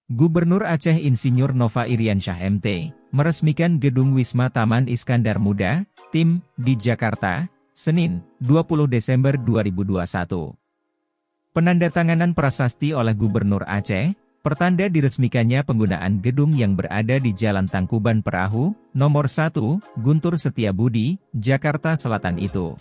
Gubernur Aceh Insinyur Nova Iriansyah MT, meresmikan gedung Wisma Taman Iskandar Muda, TIM, di Jakarta, Senin, 20 Desember 2021. Penandatanganan prasasti oleh Gubernur Aceh, pertanda diresmikannya penggunaan gedung yang berada di Jalan Tangkuban Perahu, nomor 1, Guntur Setiabudi, Jakarta Selatan itu.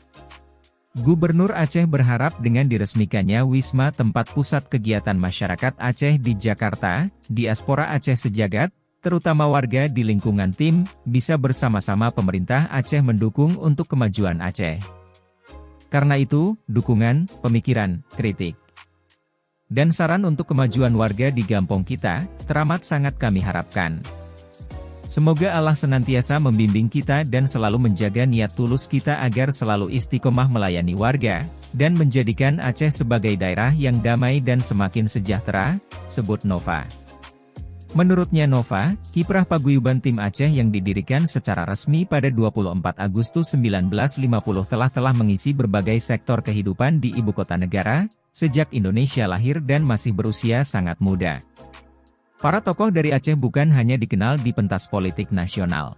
Gubernur Aceh berharap dengan diresmikannya Wisma tempat pusat kegiatan masyarakat Aceh di Jakarta, diaspora Aceh sejagat, terutama warga di lingkungan TIM, bisa bersama-sama pemerintah Aceh mendukung untuk kemajuan Aceh. Karena itu, dukungan, pemikiran, kritik, dan saran untuk kemajuan warga di Gampong kita, teramat sangat kami harapkan. Semoga Allah senantiasa membimbing kita dan selalu menjaga niat tulus kita agar selalu istiqomah melayani warga, dan menjadikan Aceh sebagai daerah yang damai dan semakin sejahtera, sebut Nova. Menurutnya Nova, kiprah paguyuban tim Aceh yang didirikan secara resmi pada 24 Agustus 1950 telah mengisi berbagai sektor kehidupan di ibu kota negara, sejak Indonesia lahir dan masih berusia sangat muda. Para tokoh dari Aceh bukan hanya dikenal di pentas politik nasional.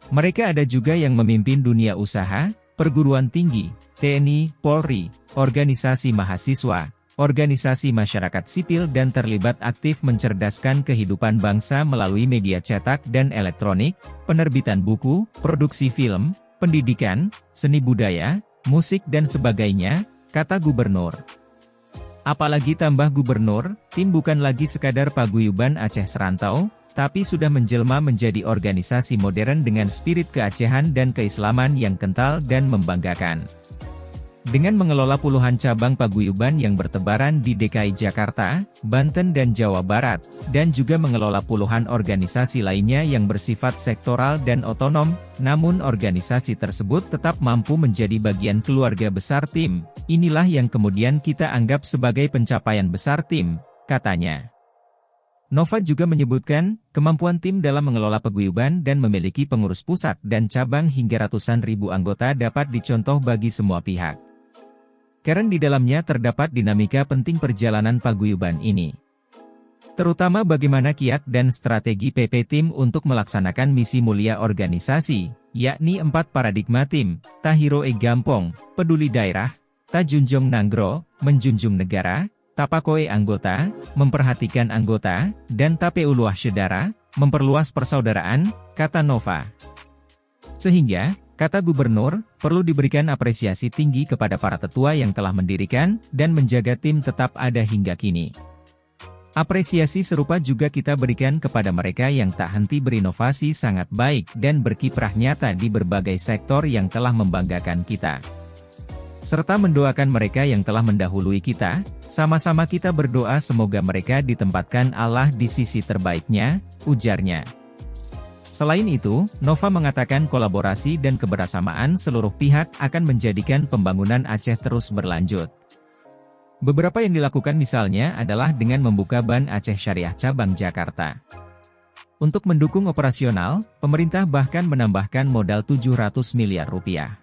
Mereka ada juga yang memimpin dunia usaha, perguruan tinggi, TNI, Polri, organisasi mahasiswa, organisasi masyarakat sipil dan terlibat aktif mencerdaskan kehidupan bangsa melalui media cetak dan elektronik, penerbitan buku, produksi film, pendidikan, seni budaya, musik dan sebagainya, kata Gubernur. Apalagi tambah Gubernur, TIM bukan lagi sekadar paguyuban Aceh serantau, tapi sudah menjelma menjadi organisasi modern dengan spirit keacehan dan keislaman yang kental dan membanggakan. Dengan mengelola puluhan cabang paguyuban yang bertebaran di DKI Jakarta, Banten dan Jawa Barat, dan juga mengelola puluhan organisasi lainnya yang bersifat sektoral dan otonom, namun organisasi tersebut tetap mampu menjadi bagian keluarga besar TIM. Inilah yang kemudian kita anggap sebagai pencapaian besar TIM, katanya. Nova juga menyebutkan, kemampuan TIM dalam mengelola paguyuban dan memiliki pengurus pusat dan cabang hingga ratusan ribu anggota dapat dicontoh bagi semua pihak. Karena di dalamnya terdapat dinamika penting perjalanan paguyuban ini. Terutama bagaimana kiat dan strategi PP TIM untuk melaksanakan misi mulia organisasi, yakni 4 paradigma TIM, Tahiro Gampong, peduli daerah, Tajunjung Nanggro, menjunjung negara, Tapakoe anggota, memperhatikan anggota, dan Tape Uluah Syedara, memperluas persaudaraan, kata Nova. Sehingga, kata Gubernur, perlu diberikan apresiasi tinggi kepada para tetua yang telah mendirikan dan menjaga TIM tetap ada hingga kini. Apresiasi serupa juga kita berikan kepada mereka yang tak henti berinovasi sangat baik dan berkiprah nyata di berbagai sektor yang telah membanggakan kita. Serta mendoakan mereka yang telah mendahului kita, sama-sama kita berdoa semoga mereka ditempatkan Allah di sisi terbaiknya, ujarnya. Selain itu, Nova mengatakan kolaborasi dan kebersamaan seluruh pihak akan menjadikan pembangunan Aceh terus berlanjut. Beberapa yang dilakukan misalnya adalah dengan membuka Bank Aceh Syariah Cabang Jakarta. Untuk mendukung operasional, pemerintah bahkan menambahkan modal 700 miliar rupiah.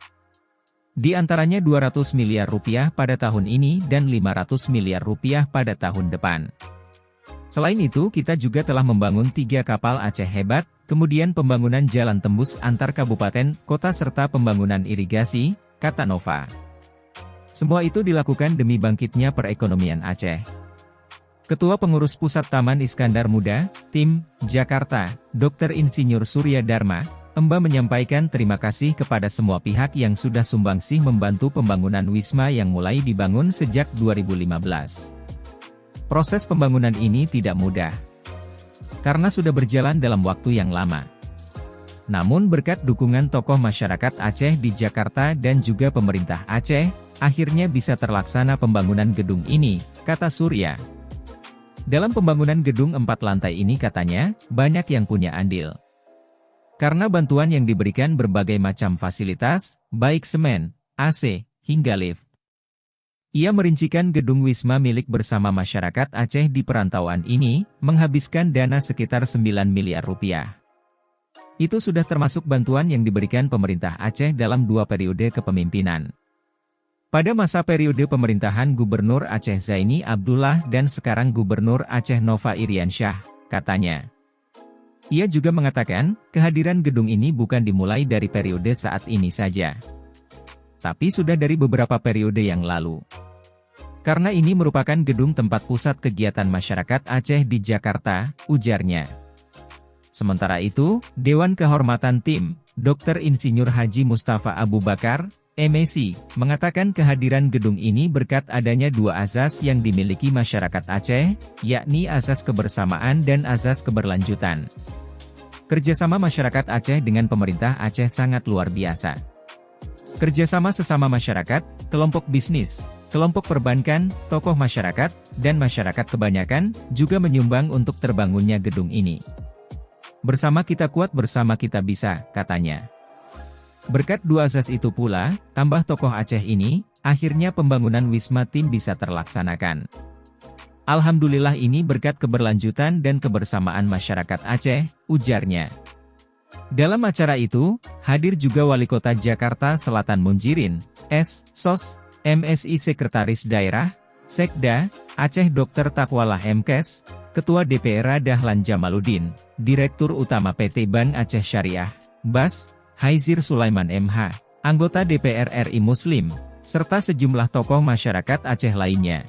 Di antaranya 200 miliar rupiah pada tahun ini dan 500 miliar rupiah pada tahun depan. Selain itu kita juga telah membangun 3 kapal Aceh hebat, kemudian pembangunan jalan tembus antar kabupaten, kota serta pembangunan irigasi, kata Nova. Semua itu dilakukan demi bangkitnya perekonomian Aceh. Ketua Pengurus Pusat Taman Iskandar Muda, TIM, Jakarta, Dr. Insinyur Surya Dharma, Emba menyampaikan terima kasih kepada semua pihak yang sudah sumbangsih membantu pembangunan Wisma yang mulai dibangun sejak 2015. Proses pembangunan ini tidak mudah, karena sudah berjalan dalam waktu yang lama. Namun berkat dukungan tokoh masyarakat Aceh di Jakarta dan juga pemerintah Aceh, akhirnya bisa terlaksana pembangunan gedung ini, kata Surya. Dalam pembangunan gedung 4 lantai ini katanya, banyak yang punya andil. Karena bantuan yang diberikan berbagai macam fasilitas, baik semen, AC, hingga lift. Ia merincikan gedung Wisma milik bersama masyarakat Aceh di perantauan ini, menghabiskan dana sekitar 9 miliar rupiah. Itu sudah termasuk bantuan yang diberikan pemerintah Aceh dalam 2 periode kepemimpinan. Pada masa periode pemerintahan Gubernur Aceh Zaini Abdullah dan sekarang Gubernur Aceh Nova Iriansyah, katanya. Ia juga mengatakan, kehadiran gedung ini bukan dimulai dari periode saat ini saja, tapi sudah dari beberapa periode yang lalu. Karena ini merupakan gedung tempat pusat kegiatan masyarakat Aceh di Jakarta, ujarnya. Sementara itu, Dewan Kehormatan Tim, Dr. Insinyur Haji Mustafa Abu Bakar, MEC, mengatakan kehadiran gedung ini berkat adanya dua azas yang dimiliki masyarakat Aceh, yakni azas kebersamaan dan azas keberlanjutan. Kerjasama masyarakat Aceh dengan pemerintah Aceh sangat luar biasa. Kerjasama sesama masyarakat, kelompok bisnis, kelompok perbankan, tokoh masyarakat, dan masyarakat kebanyakan, juga menyumbang untuk terbangunnya gedung ini. Bersama kita kuat, bersama kita bisa, katanya. Berkat dua azas itu pula, tambah tokoh Aceh ini, akhirnya pembangunan Wisma Tim bisa terlaksanakan. Alhamdulillah ini berkat keberlanjutan dan kebersamaan masyarakat Aceh, ujarnya. Dalam acara itu, hadir juga Wali Kota Jakarta Selatan Munjirin, S.Sos, MSI Sekretaris Daerah, Sekda, Aceh Dr. Takwalah MKes, Ketua DPR Dahlan Jamaluddin, Direktur Utama PT Bank Aceh Syariah, BAS, Haizir Sulaiman MH, anggota DPR RI Muslim, serta sejumlah tokoh masyarakat Aceh lainnya.